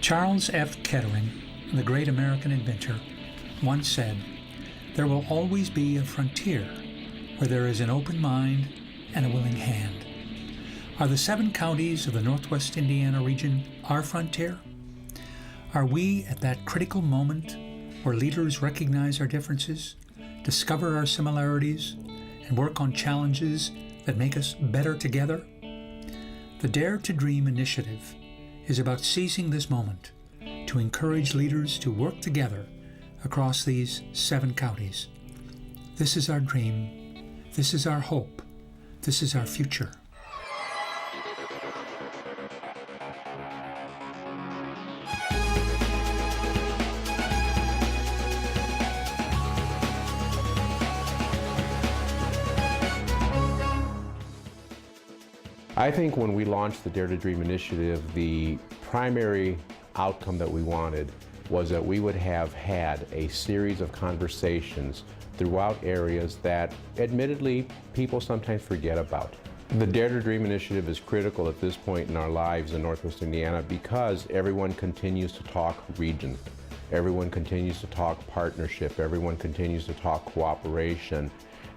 Charles F. Kettering, the great American inventor, once said, "There will always be a frontier where there is an open mind and a willing hand." Are the 7 counties of the Northwest Indiana region our frontier? Are we at that critical moment where leaders recognize our differences, discover our similarities, and work on challenges that make us better together? The Dare to Dream initiative is about seizing this moment to encourage leaders to work together across these 7 counties. This is our dream. This is our hope. This is our future. I think when we launched the Dare to Dream initiative, the primary outcome that we wanted was that we would have had a series of conversations throughout areas that admittedly people sometimes forget about. The Dare to Dream initiative is critical at this point in our lives in Northwest Indiana because everyone continues to talk region. Everyone continues to talk partnership. Everyone continues to talk cooperation.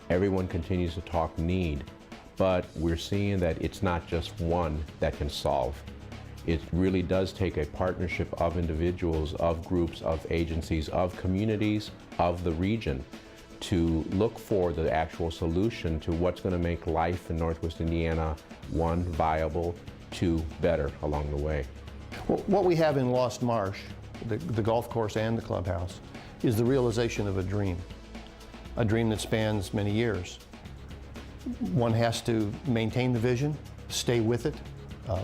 Everyone continues to talk need. But we're seeing that it's not just one that can solve. It really does take a partnership of individuals, of groups, of agencies, of communities, of the region to look for the actual solution to what's going to make life in Northwest Indiana, 1, viable, 2, better along the way. Well, what we have in Lost Marsh, the golf course and the clubhouse, is the realization of a dream that spans many years. One has to maintain the vision, stay with it,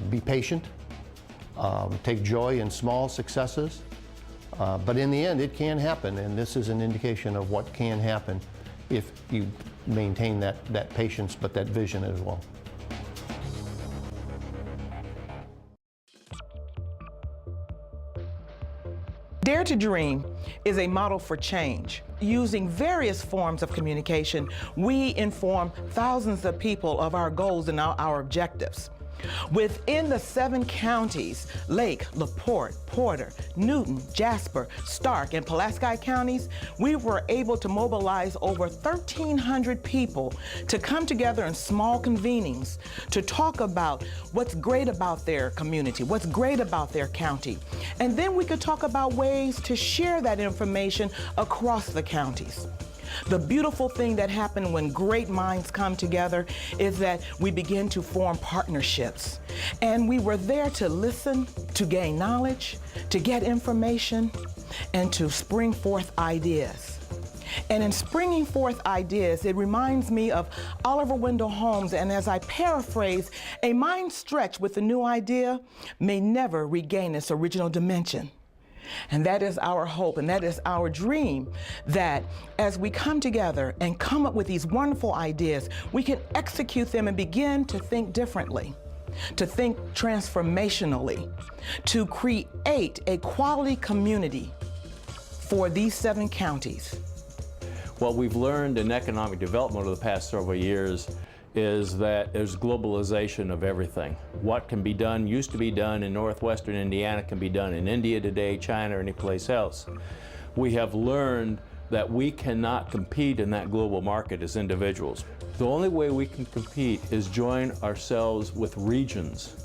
be patient, take joy in small successes, but in the end it can happen, and this is an indication of what can happen if you maintain that patience but that vision as well. Dare to Dream is a model for change. Using various forms of communication, we inform thousands of people of our goals and our objectives. Within the 7 counties, Lake, LaPorte, Porter, Newton, Jasper, Stark, and Pulaski counties, we were able to mobilize over 1,300 people to come together in small convenings to talk about what's great about their community, what's great about their county. And then we could talk about ways to share that information across the counties. The beautiful thing that happened when great minds come together is that we begin to form partnerships. And we were there to listen, to gain knowledge, to get information, and to spring forth ideas. And in springing forth ideas, it reminds me of Oliver Wendell Holmes, and as I paraphrase, a mind stretched with a new idea may never regain its original dimension. And that is our hope, and that is our dream, that as we come together and come up with these wonderful ideas, we can execute them and begin to think differently, to think transformationally, to create a quality community for these 7 counties. What we've learned in economic development over the past several years is that there's globalization of everything. What can be done, used to be done in northwestern Indiana, can be done in India today, China, or any place else. We have learned that we cannot compete in that global market as individuals. The only way we can compete is join ourselves with regions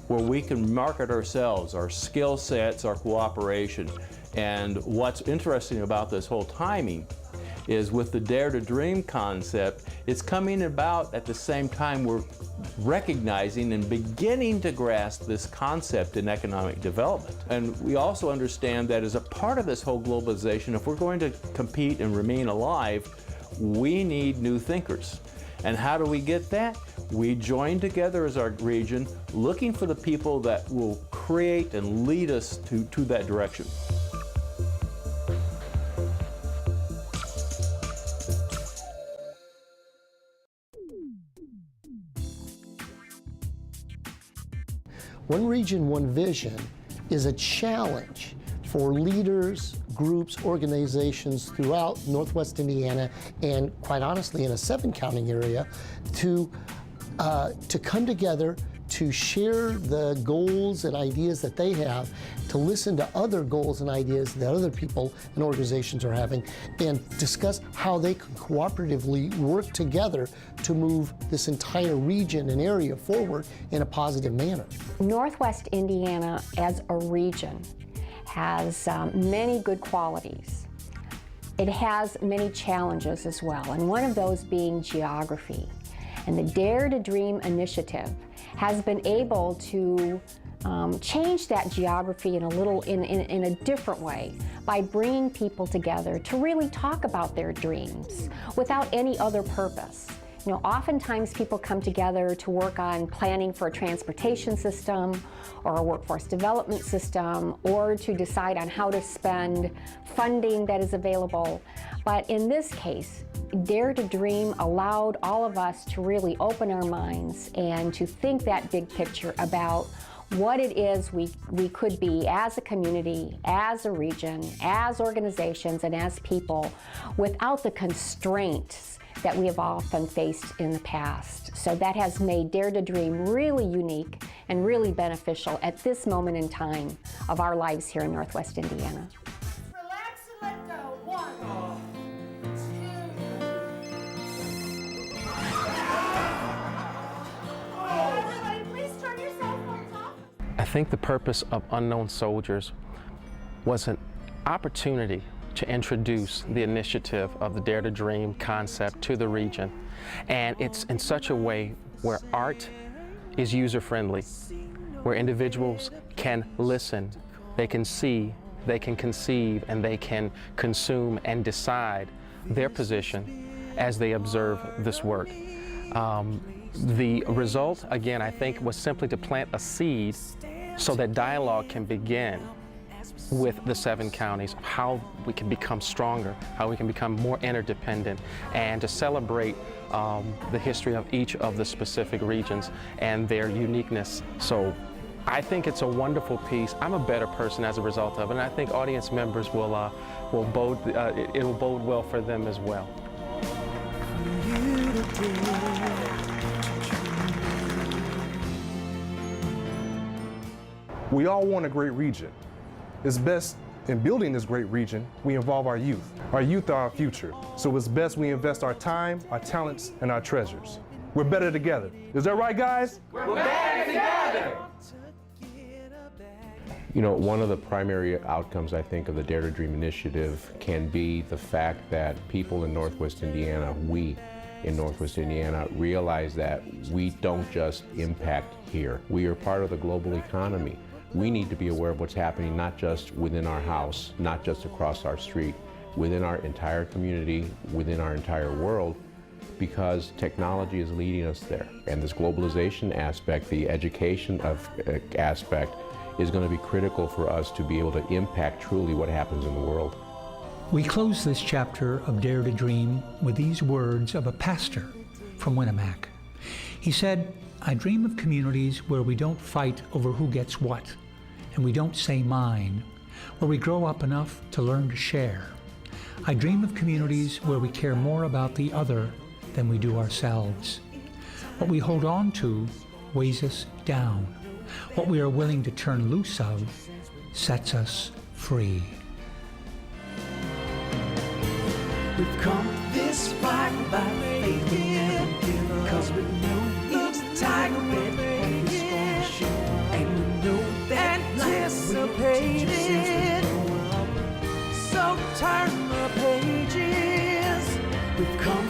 where we can market ourselves, our skill sets, our cooperation. And what's interesting about this whole timing is with the Dare to Dream concept, it's coming about at the same time we're recognizing and beginning to grasp this concept in economic development. And we also understand that as a part of this whole globalization, if we're going to compete and remain alive, we need new thinkers. And how do we get that? We join together as our region, looking for the people that will create and lead us to that direction. One Region, One Vision is a challenge for leaders, groups, organizations throughout Northwest Indiana, and quite honestly in a 7-county area, to come together to share the goals and ideas that they have, to listen to other goals and ideas that other people and organizations are having, and discuss how they can cooperatively work together to move this entire region and area forward in a positive manner. Northwest Indiana as a region has many good qualities. It has many challenges as well, and one of those being geography. And the Dare to Dream initiative has been able to change that geography in a different way by bringing people together to really talk about their dreams without any other purpose. You know, oftentimes people come together to work on planning for a transportation system or a workforce development system, or to decide on how to spend funding that is available. But in this case, Dare to Dream allowed all of us to really open our minds and to think that big picture about what it is we could be as a community, as a region, as organizations, and as people without the constraints that we have often faced in the past. So that has made Dare to Dream really unique and really beneficial at this moment in time of our lives here in Northwest Indiana. Relax and let go. 1, 2. Everybody, please turn your cell phones off. I think the purpose of Unknown Soldiers was an opportunity to introduce the initiative of the Dare to Dream concept to the region. And it's in such a way where art is user-friendly, where individuals can listen, they can see, they can conceive, and they can consume and decide their position as they observe this work. The result, again, I think, was simply to plant a seed so that dialogue can begin with the 7 counties, how we can become stronger, how we can become more interdependent, and to celebrate the history of each of the specific regions and their uniqueness. So I think it's a wonderful piece. I'm a better person as a result of it, and I think audience members it will bode well for them as well. We all want a great region. It's best in building this great region, we involve our youth. Our youth are our future, so it's best we invest our time, our talents, and our treasures. We're better together. Is that right, guys? We're better together! You know, one of the primary outcomes, I think, of the Dare to Dream initiative can be the fact that people in Northwest Indiana, we in Northwest Indiana, realize that we don't just impact here. We are part of the global economy. We need to be aware of what's happening not just within our house, not just across our street, within our entire community, within our entire world, because technology is leading us there. And this globalization aspect, the education aspect, is going to be critical for us to be able to impact truly what happens in the world. We close this chapter of Dare to Dream with these words of a pastor from Winnemac. He said, "I dream of communities where we don't fight over who gets what, and we don't say mine, where we grow up enough to learn to share. I dream of communities where we care more about the other than we do ourselves. What we hold on to weighs us down. What we are willing to turn loose of sets us free." We've come this far by faith in, 'cause we know it's the tiger red and it's gonna show. And we know that anticipated, so turn the pages. We've come